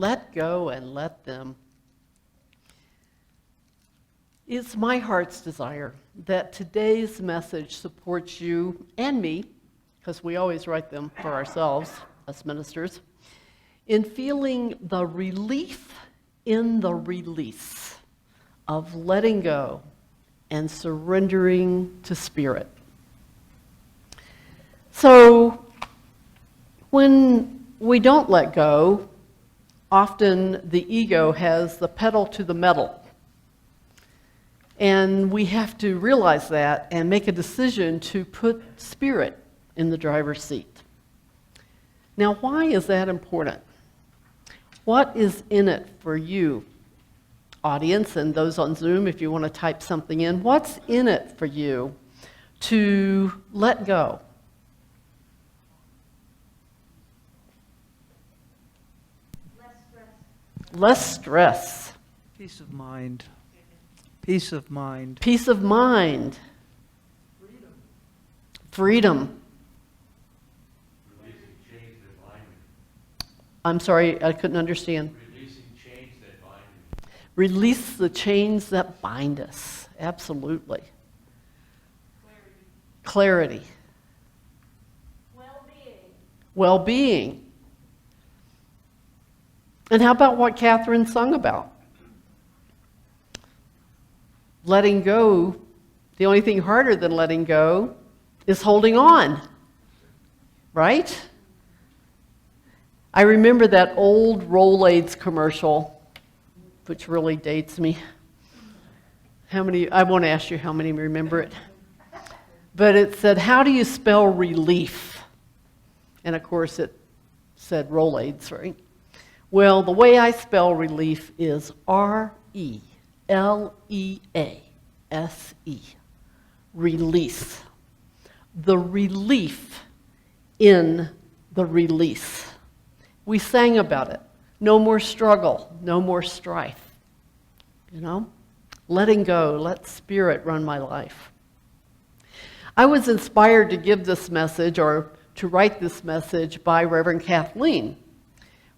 let go and let them. It's my heart's desire that today's message supports you and me, because we always write them for ourselves as ministers, in feeling the relief in the release of letting go and surrendering to Spirit. So when we don't let go, often the ego has the pedal to the metal. And we have to realize that and make a decision to put Spirit in the driver's seat. Now, why is that important? What is in it for you, audience, and those on Zoom, if you want to type something in? What's in it for you to let go? Less stress. Peace of mind. Peace of mind. Peace of mind. Freedom. Releasing chains that bind me. I'm sorry, I couldn't understand. Releasing chains that bind me. Release the chains that bind us. Absolutely. Clarity. Well-being. And how about what Catherine sung about? Letting go, the only thing harder than letting go is holding on, right? I remember that old Rolaids commercial, which really dates me. How many, I won't ask you how many remember it. But it said, how do you spell relief? And of course it said Rolaids, right? Well, the way I spell relief is R-E-L-E-A-S-E. Release. The relief in the release. We sang about it. No more struggle, no more strife. You know? Letting go, let Spirit run my life. I was inspired to give this message, or to write this message, by Reverend Kathleen.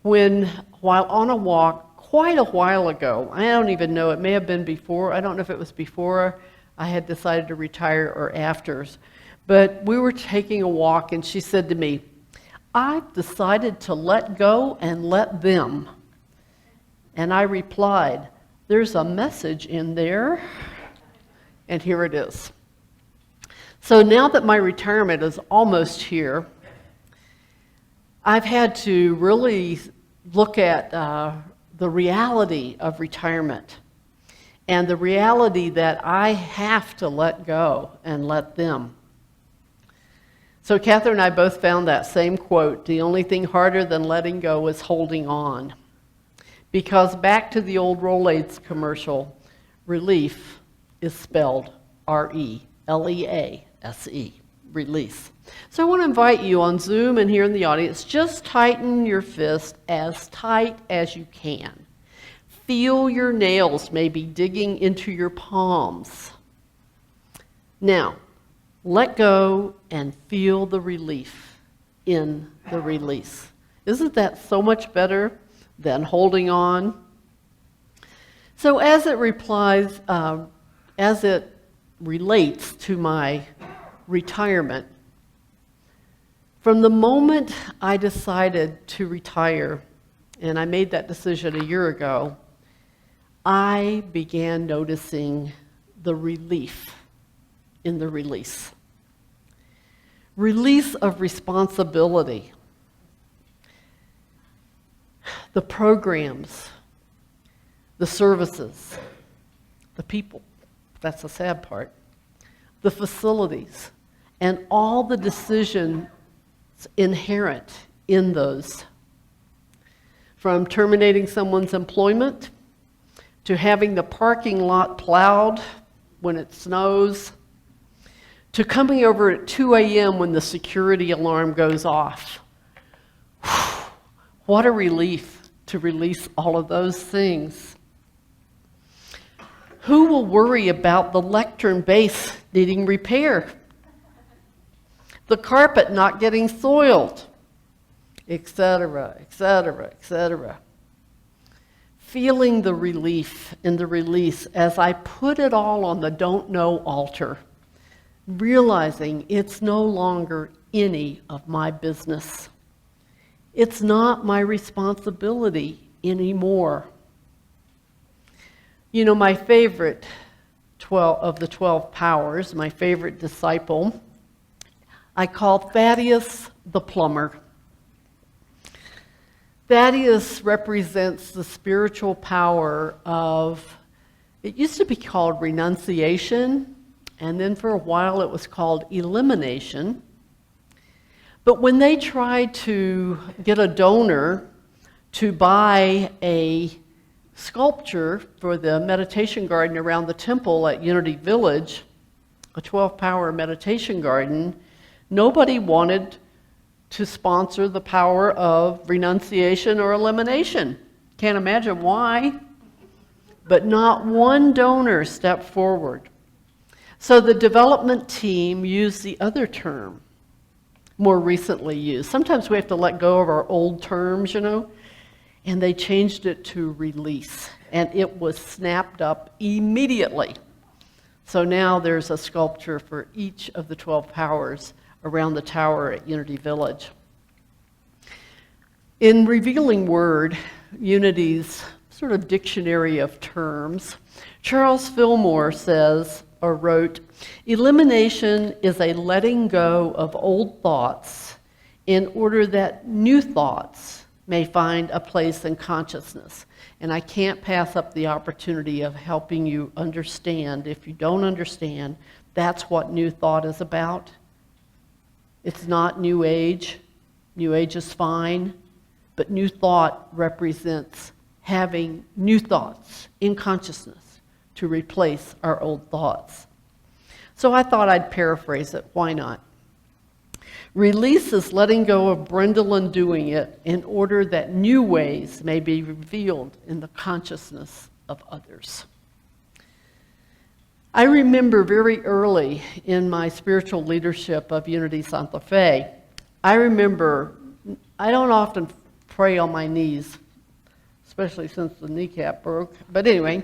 While on a walk quite a while ago, I don't even know, it may have been before, I don't know if it was before I had decided to retire or after, but we were taking a walk and she said to me, I've decided to let go and let them. And I replied, there's a message in there, and here it is. So now that my retirement is almost here, I've had to really look at the reality of retirement and the reality that I have to let go and let them. So Catherine and I both found that same quote, the only thing harder than letting go is holding on. Because back to the old Rolaids commercial, relief is spelled R-E-L-E-A-S-E, release. So I want to invite you on Zoom and here in the audience, just tighten your fist as tight as you can. Feel your nails maybe digging into your palms. Now, let go and feel the relief in the release. Isn't that so much better than holding on? So as it relates to my retirement, from the moment I decided to retire, and I made that decision a year ago, I began noticing the relief in the release. Release of responsibility. The programs, the services, the people, that's the sad part, the facilities, and all the decisions inherent in those. From terminating someone's employment, to having the parking lot plowed when it snows, to coming over at 2 a.m. when the security alarm goes off. What a relief to release all of those things. Who will worry about the lectern base needing repair? The carpet not getting soiled, etc., etc., etc. feeling the relief in the release as I put it all on the don't know altar, realizing it's no longer any of my business. It's not my responsibility anymore. You know, my favorite 12 of the 12 powers, my favorite disciple, I call Thaddeus the plumber. Thaddeus represents the spiritual power of, it used to be called renunciation, and then for a while it was called elimination. But when they tried to get a donor to buy a sculpture for the meditation garden around the temple at Unity Village, a 12-power meditation garden, nobody wanted to sponsor the power of renunciation or elimination. Can't imagine why, but not one donor stepped forward. So the development team used the other term, more recently used. Sometimes we have to let go of our old terms, you know, and they changed it to release, and it was snapped up immediately. So now there's a sculpture for each of the 12 powers around the tower at Unity Village. In Revealing Word, Unity's sort of dictionary of terms, Charles Fillmore says, or wrote, elimination is a letting go of old thoughts in order that new thoughts may find a place in consciousness. And I can't pass up the opportunity of helping you understand. If you don't understand, that's what New Thought is about. It's not New Age. New Age is fine. But New Thought represents having new thoughts in consciousness to replace our old thoughts. So I thought I'd paraphrase it. Why not? Release is letting go of Brendalyn doing it in order that new ways may be revealed in the consciousness of others. I remember very early in my spiritual leadership of Unity Santa Fe, I don't often pray on my knees, especially since the kneecap broke. But anyway,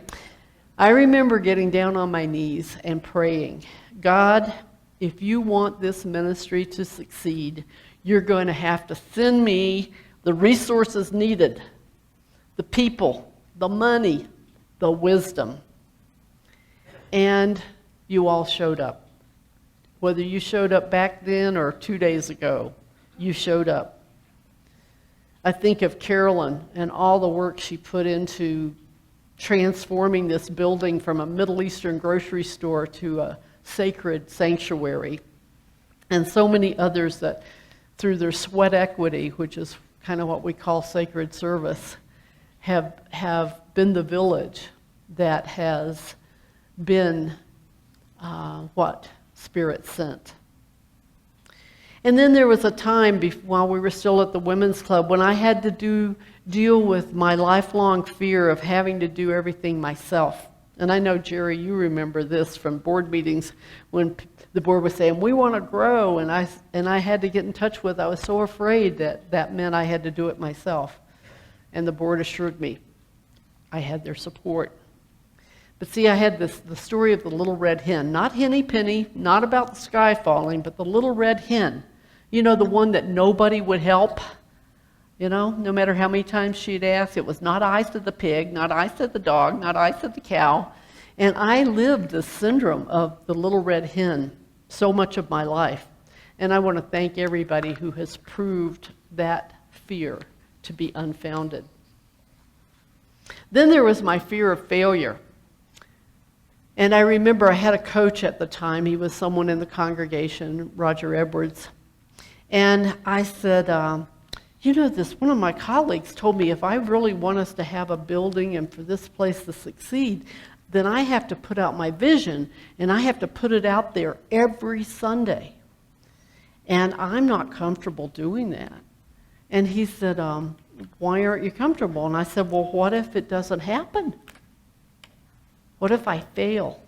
I remember getting down on my knees and praying, God, if you want this ministry to succeed, you're going to have to send me the resources needed, the people, the money, the wisdom. And you all showed up. Whether you showed up back then or 2 days ago, you showed up. I think of Carolyn and all the work she put into transforming this building from a Middle Eastern grocery store to a sacred sanctuary, and so many others that through their sweat equity, which is kind of what we call sacred service, have been the village that has been Spirit sent. And then there was a time while we were still at the Women's Club when I had to deal with my lifelong fear of having to do everything myself. And I know, Jerry, you remember this from board meetings when the board was saying, we want to grow, and I had to get in touch with, I was so afraid that meant I had to do it myself. And the board assured me I had their support. But see, I had the story of the little red hen, not Henny Penny, not about the sky falling, but the little red hen. You know, the one that nobody would help. You know, no matter how many times she'd ask, it was not I said the pig, not I said the dog, not I said the cow. And I lived the syndrome of the little red hen so much of my life. And I want to thank everybody who has proved that fear to be unfounded. Then there was my fear of failure. And I remember I had a coach at the time. He was someone in the congregation, Roger Edwards. And I said, you know, one of my colleagues told me if I really want us to have a building and for this place to succeed, then I have to put out my vision and I have to put it out there every Sunday. And I'm not comfortable doing that. And he said, why aren't you comfortable? And I said, well, what if it doesn't happen? What if I fail?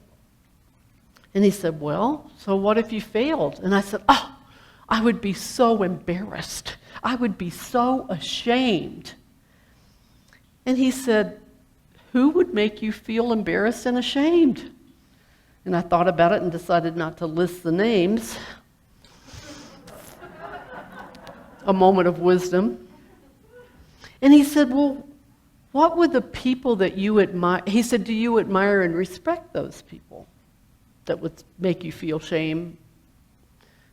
And he said, well, so what if you failed? And I said, oh, I would be so embarrassed. I would be so ashamed. And he said, who would make you feel embarrassed and ashamed? And I thought about it and decided not to list the names. A moment of wisdom. And he said, well, what would the people that you admire, he said, do you admire and respect those people that would make you feel shame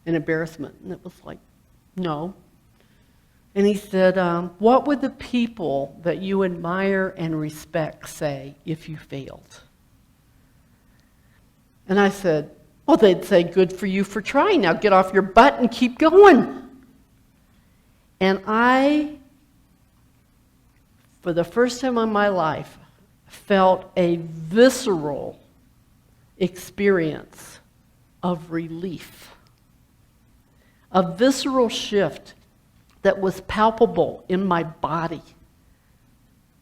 and embarrassment? And it was like, no. And he said, what would the people that you admire and respect say if you failed? And I said, well, they'd say, good for you for trying. Now get off your butt and keep going. And I, for the first time in my life, felt a visceral experience of relief. A visceral shift that was palpable in my body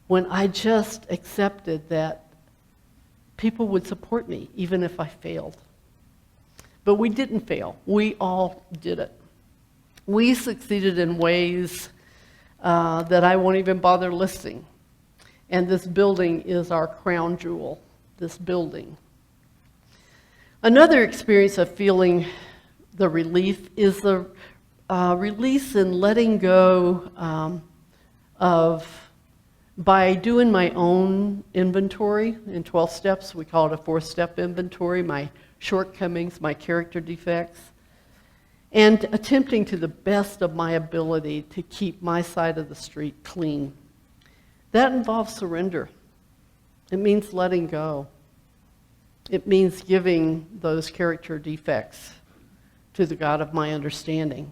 when I just accepted that people would support me even if I failed. But we didn't fail. We all did it. We succeeded in ways that I won't even bother listing. And this building is our crown jewel, this building. Another experience of feeling the relief is the release and letting go by doing my own inventory in 12 steps. We call it a 4-step inventory, my shortcomings, my character defects, and attempting to the best of my ability to keep my side of the street clean. That involves surrender. It means letting go. It means giving those character defects to the God of my understanding.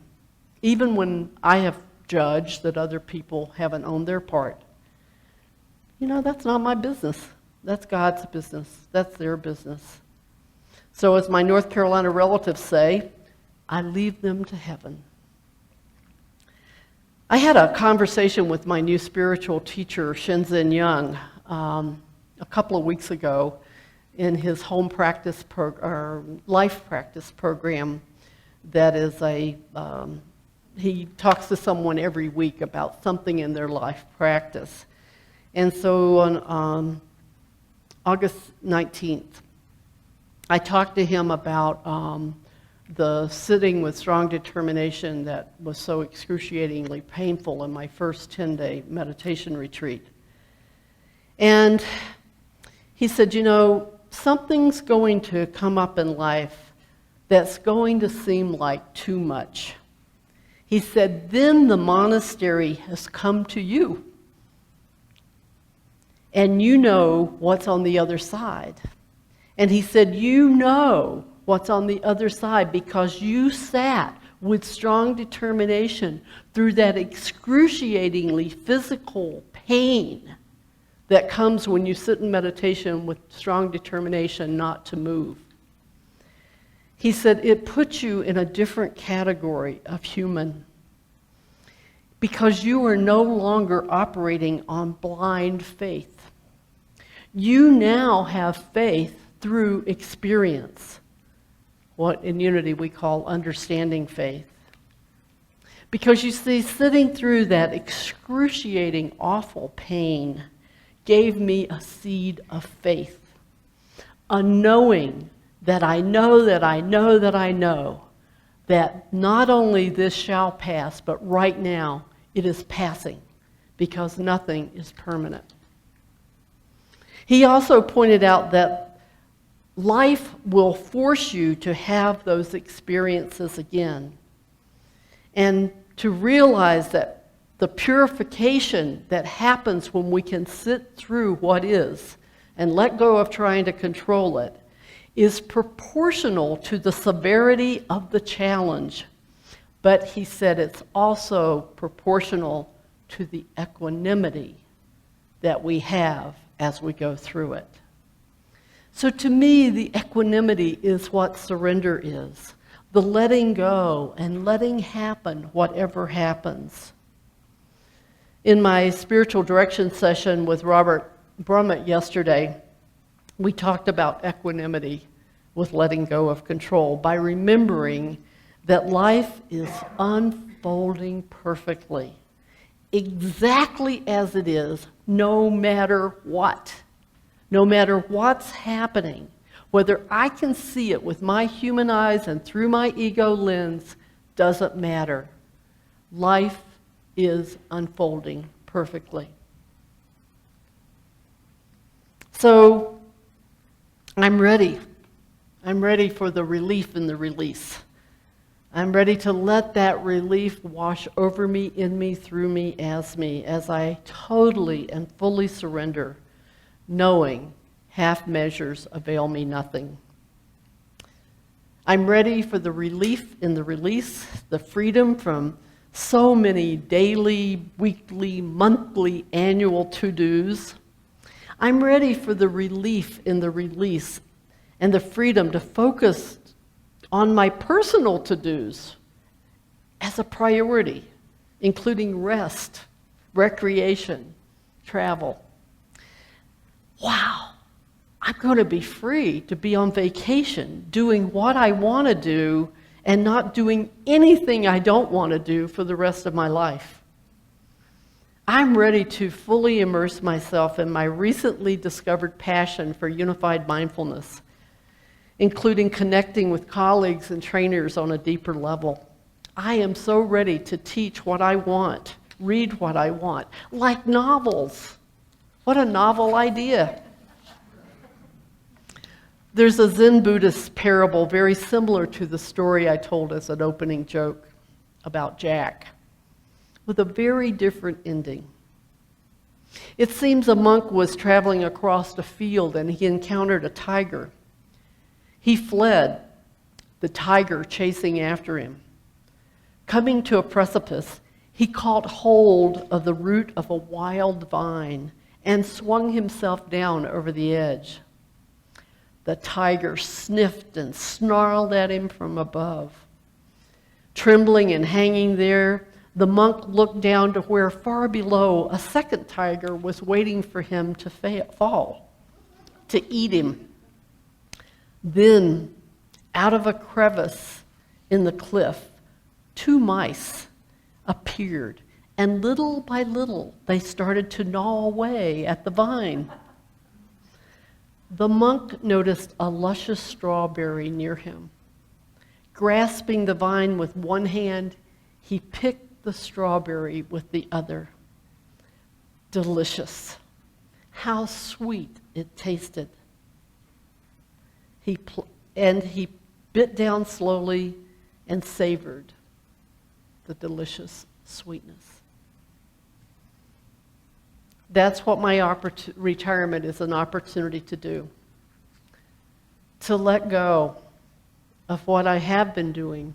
Even when I have judged that other people haven't owned their part. You know, that's not my business. That's God's business. That's their business. So as my North Carolina relatives say, I leave them to heaven. I had a conversation with my new spiritual teacher, Shenzhen Young, a couple of weeks ago in his home practice or life practice program. That is he talks to someone every week about something in their life practice. And so on August 19th, I talked to him about the sitting with strong determination that was so excruciatingly painful in my first 10-day meditation retreat. And he said, you know, something's going to come up in life that's going to seem like too much. He said, then the monastery has come to you. And you know what's on the other side. And he said, you know what's on the other side because you sat with strong determination through that excruciatingly physical pain that comes when you sit in meditation with strong determination not to move. He said, it puts you in a different category of human because you are no longer operating on blind faith. You now have faith through experience, what in Unity we call understanding faith. Because you see, sitting through that excruciating, awful pain gave me a seed of faith, a knowing that I know that I know that I know that not only this shall pass, but right now it is passing because nothing is permanent. He also pointed out that life will force you to have those experiences again and to realize that the purification that happens when we can sit through what is and let go of trying to control it is proportional to the severity of the challenge. But he said it's also proportional to the equanimity that we have as we go through it. So to me, the equanimity is what surrender is. The letting go and letting happen whatever happens. In my spiritual direction session with Robert Brummett yesterday, we talked about equanimity with letting go of control by remembering that life is unfolding perfectly, exactly as it is, no matter what No matter what's happening, whether I can see it with my human eyes and through my ego lens, doesn't matter. Life is unfolding perfectly. So, I'm ready. I'm ready for the relief and the release. I'm ready to let that relief wash over me, in me, through me, as I totally and fully surrender, knowing half measures avail me nothing. I'm ready for the relief in the release, the freedom from so many daily, weekly, monthly, annual to-dos. I'm ready for the relief in the release and the freedom to focus on my personal to-dos as a priority, including rest, recreation, travel. Wow, I'm going to be free to be on vacation, doing what I want to do and not doing anything I don't want to do for the rest of my life. I'm ready to fully immerse myself in my recently discovered passion for unified mindfulness, including connecting with colleagues and trainers on a deeper level. I am so ready to teach what I want, read what I want, like novels. What a novel idea. There's a Zen Buddhist parable very similar to the story I told as an opening joke about Jack, with a very different ending. It seems a monk was traveling across a field and he encountered a tiger. He fled, the tiger chasing after him. Coming to a precipice, he caught hold of the root of a wild vine and swung himself down over the edge. The tiger sniffed and snarled at him from above. Trembling and hanging there, the monk looked down to where far below a second tiger was waiting for him to fall, to eat him. Then, out of a crevice in the cliff, 2 mice appeared, and little by little, they started to gnaw away at the vine. The monk noticed a luscious strawberry near him. Grasping the vine with one hand, he picked the strawberry with the other. Delicious. How sweet it tasted. He bit down slowly and savored the delicious sweetness. That's what my retirement is an opportunity to do. To let go of what I have been doing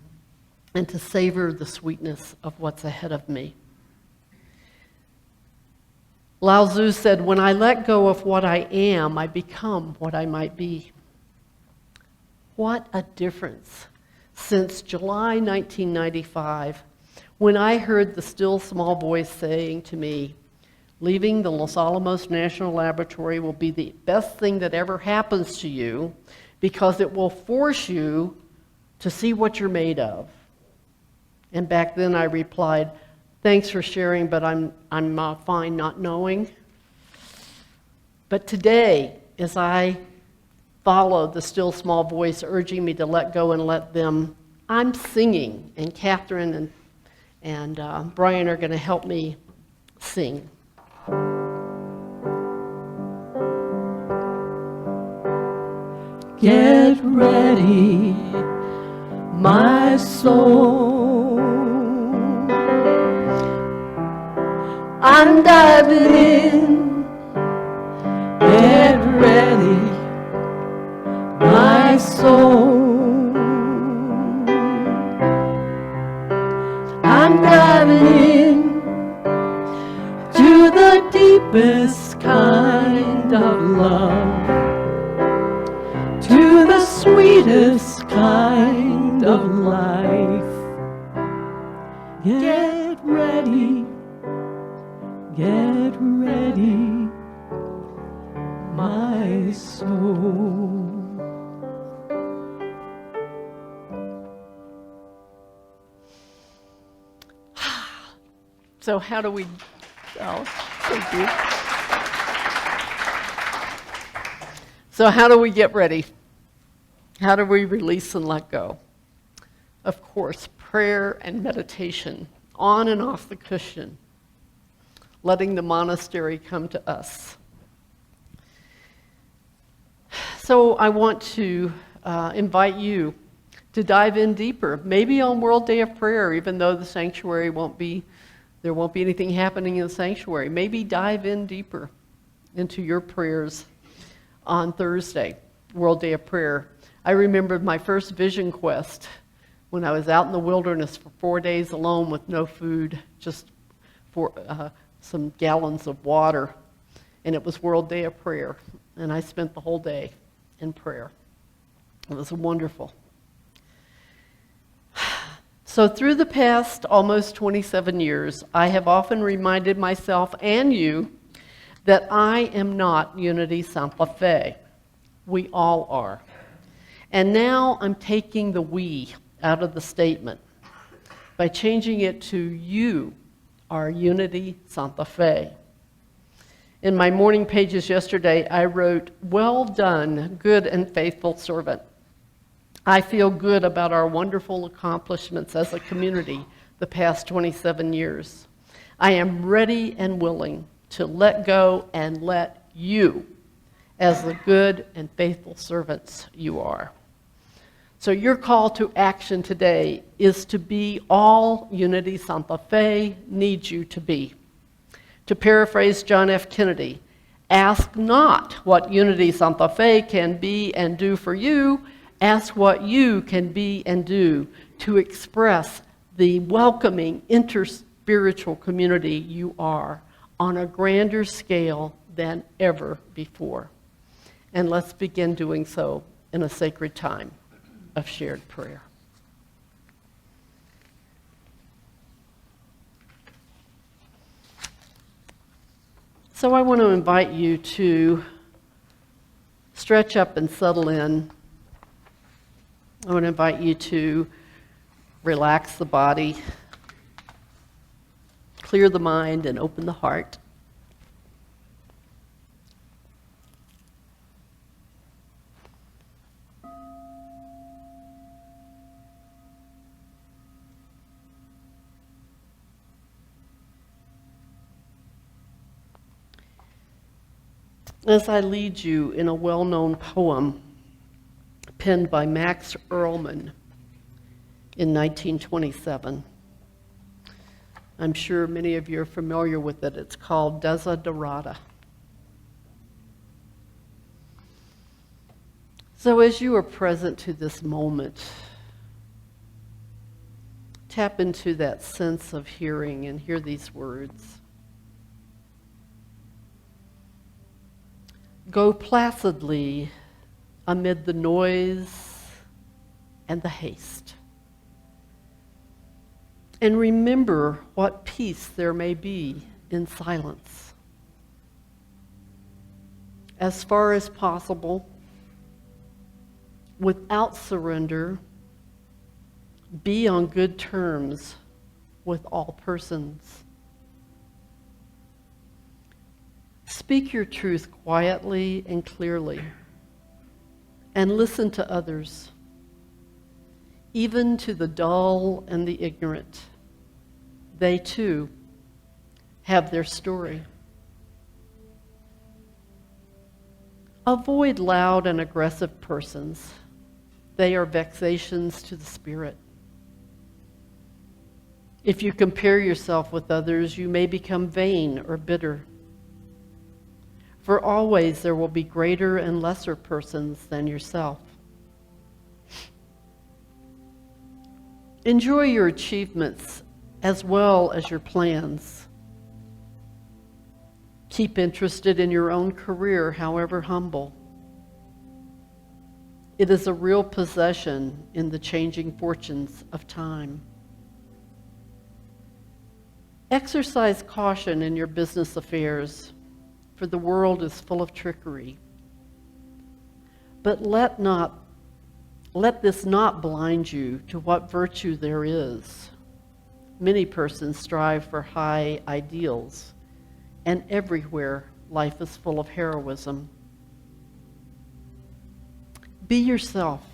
and to savor the sweetness of what's ahead of me. Lao Tzu said, when I let go of what I am, I become what I might be. What a difference since July 1995, when I heard the still small voice saying to me, leaving the Los Alamos National Laboratory will be the best thing that ever happens to you because it will force you to see what you're made of. And back then I replied, thanks for sharing, but I'm fine not knowing. But today, as I follow the still small voice urging me to let go and let them, I'm singing, and Catherine and Brian are going to help me sing. Get ready, my soul. I'm diving in. Get ready, my soul. I'm diving in to the deepest kind of love, to the sweetest kind of life. Get ready, my soul. So how do we, oh, thank you. So how do we get ready? How do we release and let go? Of course, prayer and meditation, on and off the cushion, letting the monastery come to us. So I want to invite you to dive in deeper, maybe on World Day of Prayer, even though the sanctuary there won't be anything happening in the sanctuary. Maybe dive in deeper into your prayers on Thursday, World Day of Prayer. I remembered my first vision quest when I was out in the wilderness for 4 days alone with no food, just for some gallons of water. And it was World Day of Prayer. And I spent the whole day in prayer. It was wonderful. So through the past almost 27 years, I have often reminded myself and you that I am not Unity Santa Fe. We all are. And now I'm taking the we out of the statement by changing it to you are Unity Santa Fe. In my morning pages yesterday, I wrote, "Well done, good and faithful servant." I feel good about our wonderful accomplishments as a community the past 27 years. I am ready and willing to let go and let you as the good and faithful servants you are. So your call to action today is to be all Unity Santa Fe needs you to be. To paraphrase John F. Kennedy, ask not what Unity Santa Fe can be and do for you, ask what you can be and do to express the welcoming interspiritual community you are on a grander scale than ever before. And let's begin doing so in a sacred time of shared prayer. So I want to invite you to stretch up and settle in. I want to invite you to relax the body, clear the mind, and open the heart. As I lead you in a well-known poem penned by Max Ehrlichman in 1927. I'm sure many of you are familiar with it. It's called Desiderata. So as you are present to this moment, tap into that sense of hearing and hear these words. Go placidly amid the noise and the haste. And remember what peace there may be in silence. As far as possible, without surrender, be on good terms with all persons. Speak your truth quietly and clearly, and listen to others, even to the dull and the ignorant. They too have their story. Avoid loud and aggressive persons. They are vexations to the spirit. If you compare yourself with others, you may become vain or bitter. For always there will be greater and lesser persons than yourself. Enjoy your achievements as well as your plans. Keep interested in your own career, however humble. It is a real possession in the changing fortunes of time. Exercise caution in your business affairs, for the world is full of trickery. But let this not blind you to what virtue there is. Many persons strive for high ideals, and everywhere life is full of heroism. Be yourself.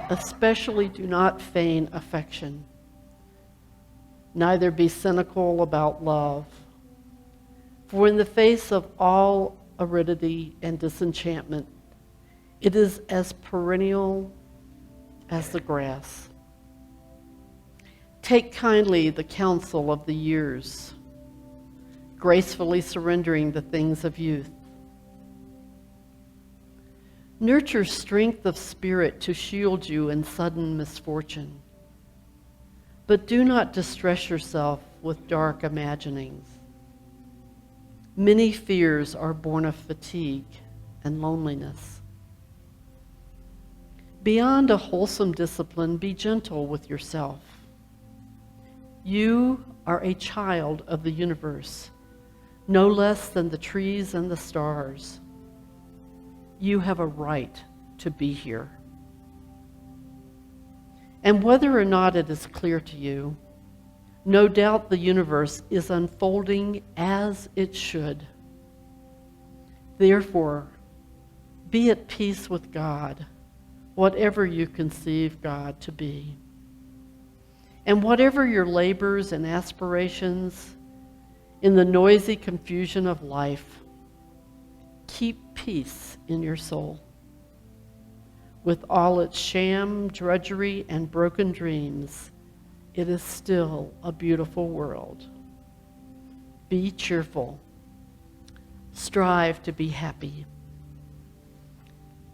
Especially do not feign affection. Neither be cynical about love. For in the face of all aridity and disenchantment, it is as perennial as the grass. Take kindly the counsel of the years, gracefully surrendering the things of youth. Nurture strength of spirit to shield you in sudden misfortune. But do not distress yourself with dark imaginings. Many fears are born of fatigue and loneliness. Beyond a wholesome discipline, be gentle with yourself. You are a child of the universe, no less than the trees and the stars. You have a right to be here. And whether or not it is clear to you, no doubt the universe is unfolding as it should. Therefore, be at peace with God, whatever you conceive God to be. And whatever your labors and aspirations, in the noisy confusion of life, keep peace in your soul. With all its sham, drudgery, and broken dreams, it is still a beautiful world. Be cheerful. Strive to be happy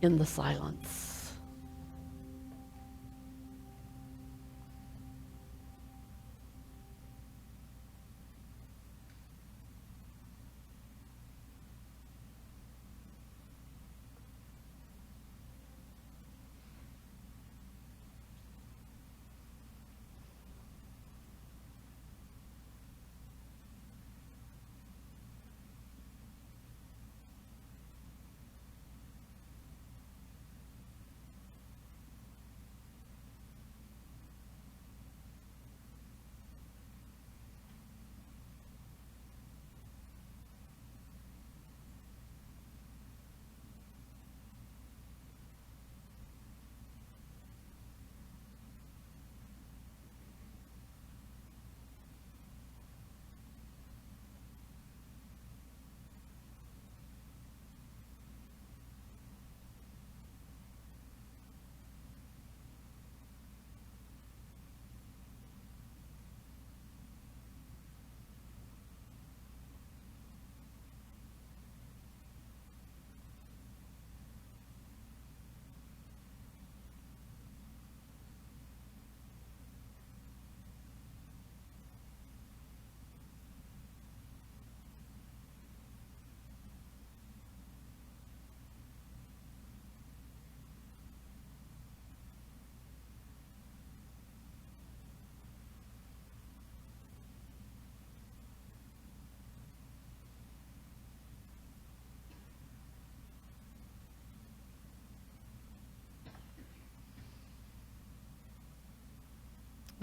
in the silence.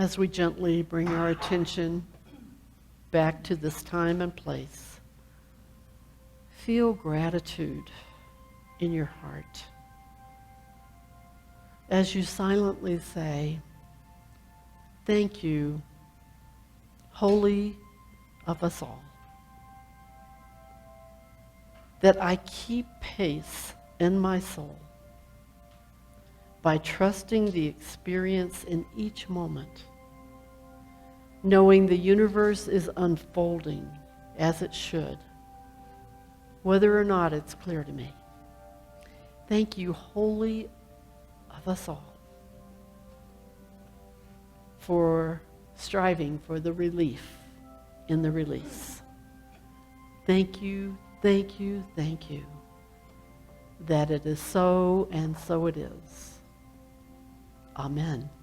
As we gently bring our attention back to this time and place, feel gratitude in your heart as you silently say, "Thank you, Holy of us all, that I keep pace in my soul by trusting the experience in each moment, knowing the universe is unfolding as it should, whether or not it's clear to me. Thank you, Holy of us all, for striving for the relief in the release. Thank you, thank you, thank you, that it is so and so it is. Amen."